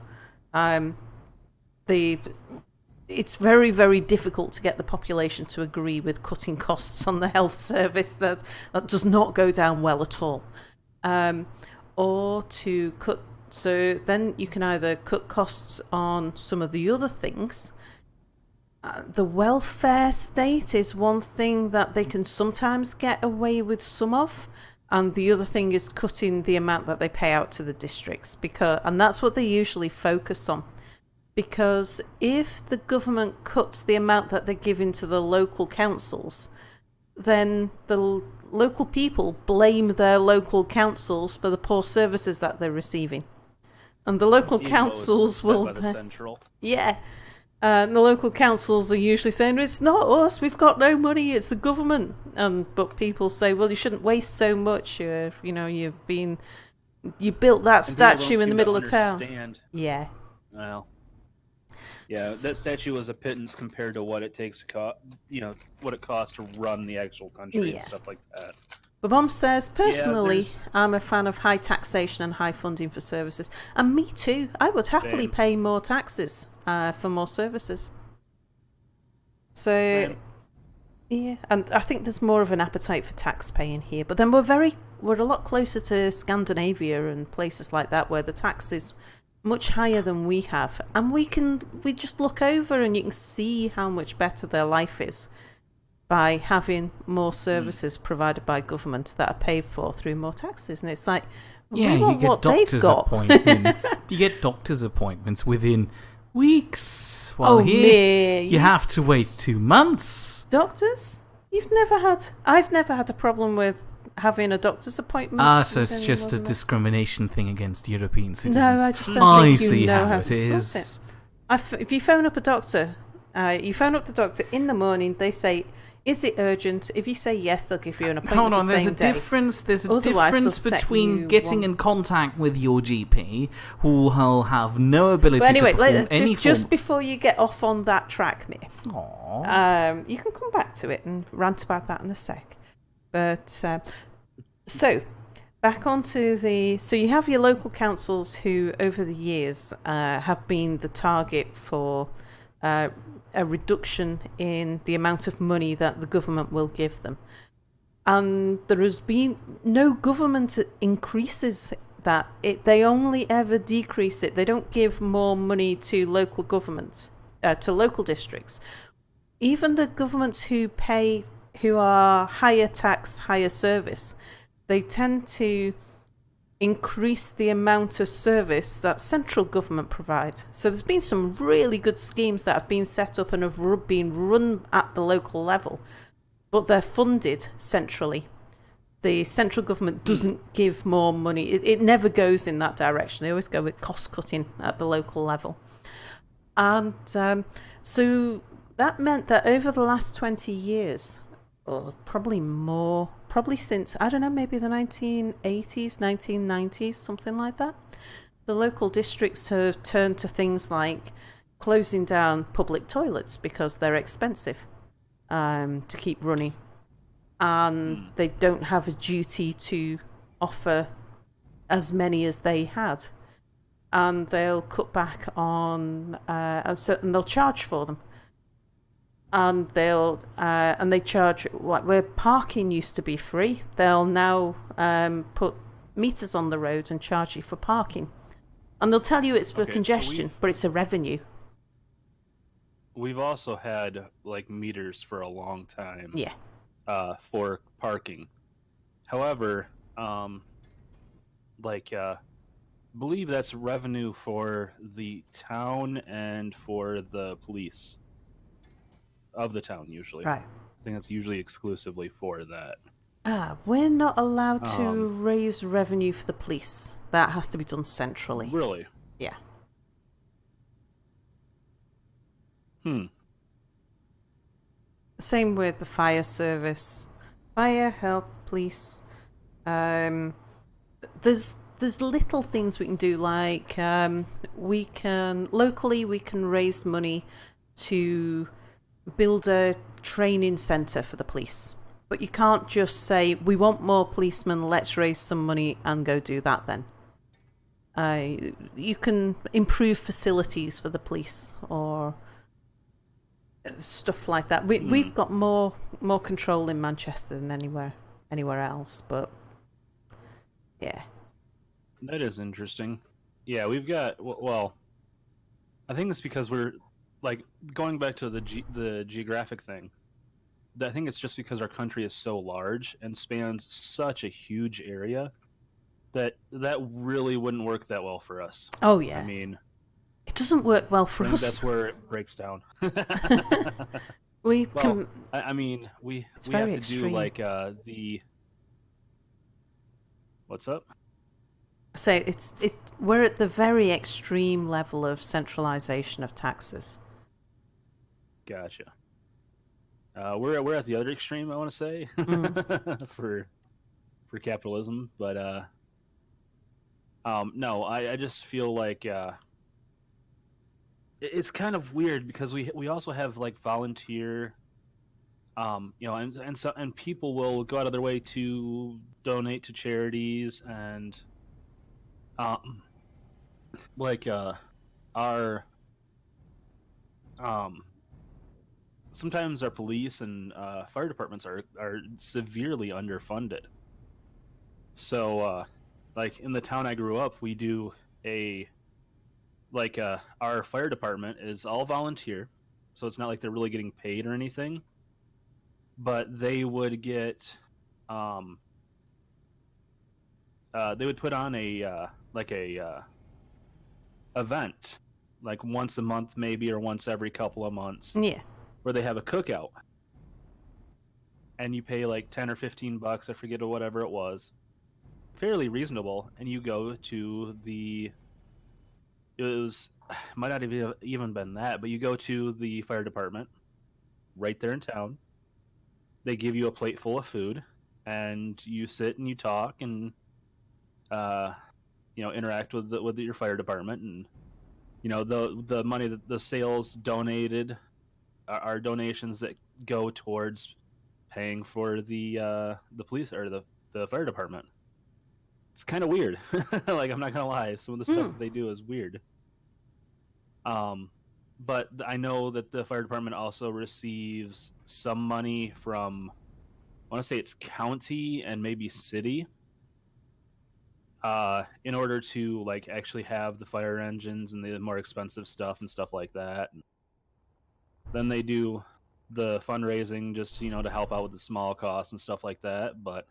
It's very, very difficult to get the population to agree with cutting costs on the health service. That does not go down well at all. Or to cut, so then you can either cut costs on some of the other things. The welfare state is one thing that they can sometimes get away with some of, and the other thing is cutting the amount that they pay out to the districts, and that's what they usually focus on. Because if the government cuts the amount that they're giving to the local councils, then the local people blame their local councils for the poor services that they're receiving. And the local councils will... Yeah. And the local councils are usually saying, it's not us, we've got no money, it's the government. But people say, well, you shouldn't waste so much. You built that statue in the middle of town. Yeah.
Well... Yeah, that statue was a pittance compared to what it takes to what it costs to run the actual country and stuff like that.
But Mom says, personally, I'm a fan of high taxation and high funding for services. And me too. I would happily pay more taxes for more services. So, yeah. And I think there's more of an appetite for tax paying here. But then we're a lot closer to Scandinavia and places like that where the tax is much higher than we have, and we just look over and you can see how much better their life is by having more services provided by government that are paid for through more taxes. And it's like, we want what they've got.
You get doctor's appointments within weeks. While here, you have to wait 2 months.
Doctors? I've never had a problem with having a doctor's appointment.
So it's just a discrimination thing against European citizens.
No, I just don't think you know how
it
to
is.
sort it. If you phone up a doctor, the doctor in the morning, they say, is it urgent? If you say yes, they'll give you an appointment.
Hold on, there's a difference between getting in contact with your GP, who will have no ability to perform any
just before you get off on that track, Nick. You can come back to it and rant about that in a sec. But so back onto so you have your local councils who over the years have been the target for a reduction in the amount of money that the government will give them, and there has been no government increases that. They only ever decrease it. They don't give more money to local governments, to local districts. Even the governments who are higher tax, higher service, they tend to increase the amount of service that central government provides. So there's been some really good schemes that have been set up and have been run at the local level, but they're funded centrally. The central government doesn't give more money. It never goes in that direction. They always go with cost cutting at the local level. And so that meant that over the last 20 years, or probably more, probably since, I don't know, maybe the 1980s, 1990s, something like that, the local districts have turned to things like closing down public toilets because they're expensive to keep running. And they don't have a duty to offer as many as they had. and they'll cut back on and they'll charge for them. And they charge, like where parking used to be free, they'll now put meters on the road and charge you for parking. And they'll tell you it's for congestion, but it's a revenue.
We've also had like meters for a long time.
Yeah.
For parking. However, believe that's revenue for the town and for the police of the town usually.
Right.
I think that's usually exclusively for that.
We're not allowed to raise revenue for the police. That has to be done centrally.
Really?
Yeah. Same with the fire service. Fire, health, police. There's little things we can do, like we can raise money to build a training centre for the police. But you can't just say, we want more policemen, let's raise some money and go do that then. You can improve facilities for the police or stuff like that. We've got more control in Manchester than anywhere else, but yeah.
That is interesting. Yeah, we've got, well, I think it's because we're, like, going back to the geographic thing, I think it's just because our country is so large and spans such a huge area that really wouldn't work that well for us.
Oh, yeah.
I mean,
it doesn't work well for us.
That's where it breaks down.
We
have to do like what's up?
So we're at the very extreme level of centralization of taxes.
Gotcha. We're at the other extreme, I want to say, for capitalism, but no, I just feel like it's kind of weird because we also have like volunteer, and people will go out of their way to donate to charities and sometimes our police and fire departments are severely underfunded. So, like in the town I grew up, we do our fire department is all volunteer, so it's not like they're really getting paid or anything. But they would get, they would put on a event, like once a month maybe, or once every couple of months.
Yeah.
Where they have a cookout, and you pay like $10 or $15, I forget, or whatever it was, fairly reasonable, and you go to might not have even been that, but you go to the fire department right there in town. They give you a plate full of food, and you sit and you talk and interact with your fire department, and the money that the sales donated are donations that go towards paying for the police or the fire department. It's kind of weird. Like, I'm not gonna lie, some of the stuff that they do is weird. But I know that the fire department also receives some money from, I want to say it's county and maybe city, in order to like actually have the fire engines and the more expensive stuff and stuff like that. Then they do the fundraising just to help out with the small costs and stuff like that. But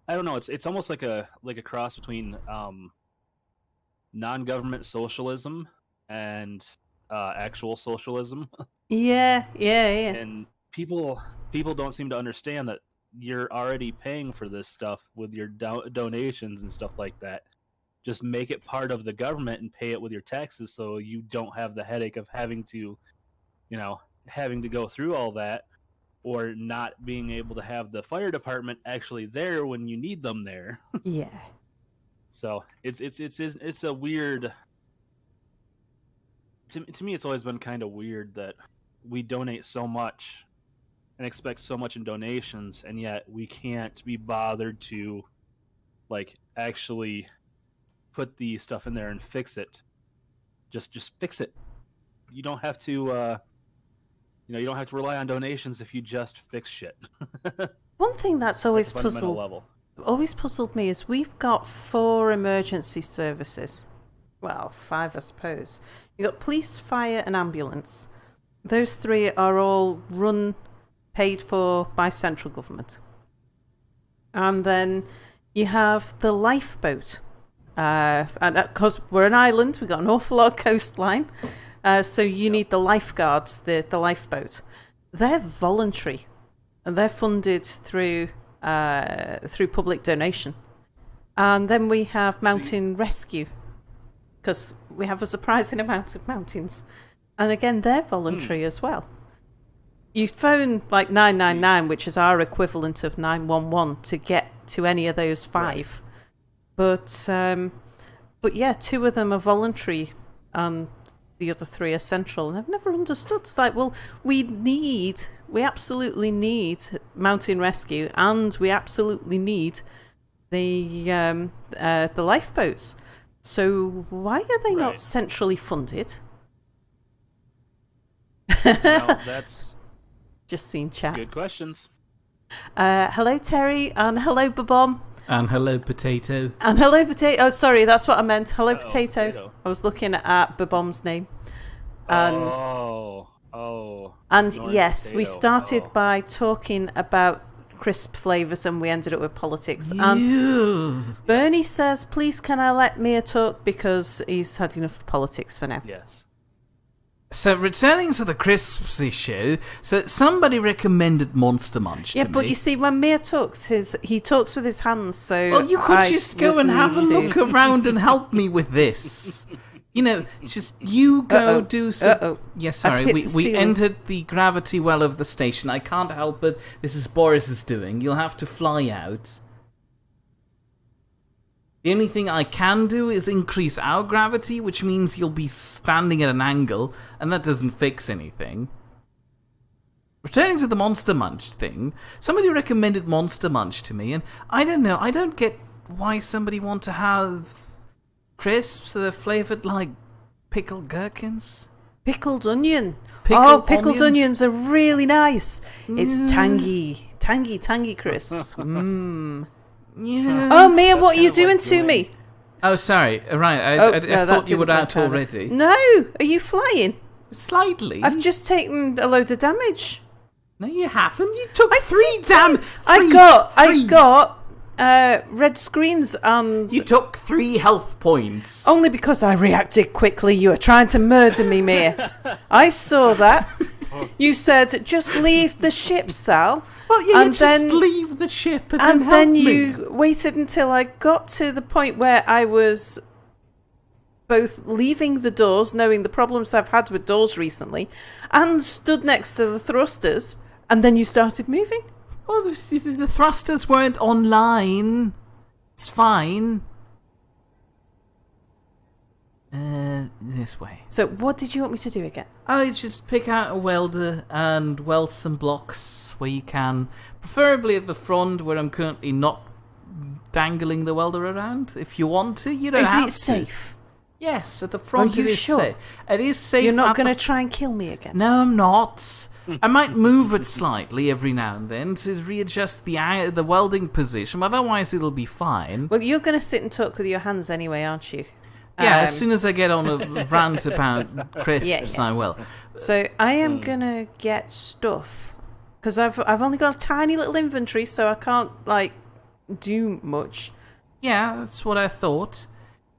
I don't know. It's almost like a cross between non-government socialism and actual socialism.
Yeah.
And people don't seem to understand that you're already paying for this stuff with your donations and stuff like that. Just make it part of the government and pay it with your taxes, so you don't have the headache of having to go through all that, or not being able to have the fire department actually there when you need them there.
Yeah.
So it's a weird. To me, it's always been kind of weird that we donate so much and expect so much in donations, and yet we can't be bothered to, like, actually put the stuff in there and fix it. Just fix it. You don't have to. You don't have to rely on donations if you just fix shit.
One thing that's always
At a fundamental level.
always puzzled me is we've got 4 emergency services. Well, 5, I suppose. You've got police, fire, and ambulance. Those 3 are all paid for by central government. And then you have the lifeboat. And because we're an island, we've got an awful lot of coastline. So you need the lifeguards, the lifeboat. They're voluntary, and they're funded through public donation. And then we have mountain rescue, because we have a surprising amount of mountains. And again, they're voluntary as well. You phone like 999, which is our equivalent of 911, to get to any of those 5. Right. But yeah, 2 of them are voluntary, and the other 3 are central. And I've never understood. It's like, well, we absolutely need mountain rescue, and we absolutely need the lifeboats. So why are they not centrally funded?
Well, that's
just seen chat.
Good questions.
Hello, Terry, and hello, Babom.
And hello, Potato.
And hello, Potato. Oh, sorry, that's what I meant. Hello, Potato.
Potato.
I was looking at Babom's name.
Oh.
And
North
yes,
Potato.
we started by talking about crisp flavours, and we ended up with politics. And Bernie says, please can I let Mia talk, because he's had enough politics for now.
Yes.
So, returning to the crisps issue, so somebody recommended Monster Munch to me.
Yeah, but you see, when Mia talks, he talks with his hands, so...
Well, you could just go and have a look around and help me with this. Just you go do some... Yeah, sorry, we entered the gravity well of the station. I can't help it. This is Boris's doing. You'll have to fly out. The only thing I can do is increase our gravity, which means you'll be standing at an angle, and that doesn't fix anything. Returning to the Monster Munch thing, somebody recommended Monster Munch to me, and I don't know, I don't get why somebody want to have crisps that are flavoured like pickled gherkins.
Pickled onion.
Pickled
onions are really nice. It's tangy crisps. Mmm.
Yeah.
Oh, Mia, what are you doing to me?
Oh, sorry. Right, I thought you were out already.
No, are you flying?
Slightly.
I've just taken a load of damage.
No, you haven't. You took 3 damage.
I got red screens and...
You took 3 health points.
Only because I reacted quickly. You were trying to murder me, Mia. I saw that. You said, just leave the ship, Sal.
Well, yeah, and just leave the ship and
then you waited until I got to the point where I was both leaving the doors, knowing the problems I've had with doors recently, and stood next to the thrusters, and then you started moving.
Well, the thrusters weren't online. It's fine. This way.
So what did you want me to do again?
I just pick out a welder and weld some blocks where you can, preferably at the front where I'm currently not dangling the welder around. If you want to, you don't have to.
Is it safe?
Yes, at the front
Are you
it is
sure?
safe. It is safe.
You're not going to try and kill me again?
No, I'm not. I might move it slightly every now and then to readjust the welding position, but otherwise it'll be fine.
Well, you're going to sit and talk with your hands anyway, aren't you?
Yeah, as soon as I get on a rant about crisps, I will.
So I am going to get stuff, because I've only got a tiny little inventory, so I can't, do much.
Yeah, that's what I thought.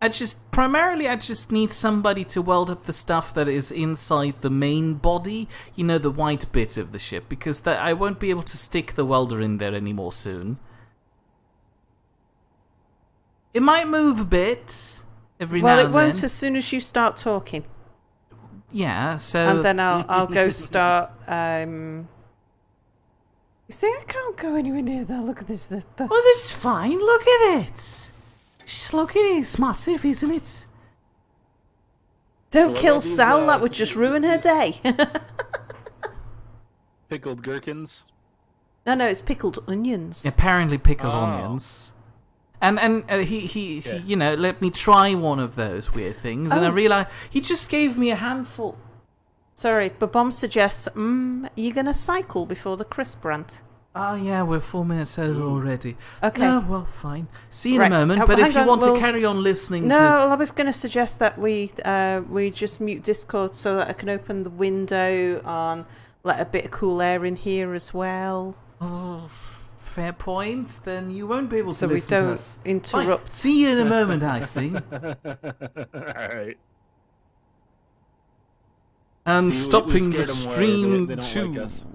I just need somebody to weld up the stuff that is inside the main body, the white bit of the ship, because I won't be able to stick the welder in there anymore soon. It might move a bit every now and then.
Well, it won't as soon as you start talking.
Yeah, so...
And then I'll go start... You see, I can't go anywhere near that. Look at this.
Well, this is fine. Look at it. Just look at it. It's massive, isn't it?
Don't kill Sal. That would just ruin her day.
Pickled gherkins?
No, it's pickled onions.
Apparently pickled onions. And he you know, let me try one of those weird things, and I realised he just gave me a handful.
Sorry, but Bomb suggests, you're going to cycle before the crisp rant.
Oh, yeah, we're 4 minutes over already.
Okay.
Oh, well, fine. See you in a moment, but if you want to carry on listening
No, I was going to suggest that we just mute Discord so that I can open the window and let a bit of cool air in here as well.
Oh, fair point. Then you won't be able to listen to us.
So we don't interrupt.
Fine. See you in a moment, I see.
Alright.
And
See, we
stopping the
scared them where
stream
they don't
too.
like us.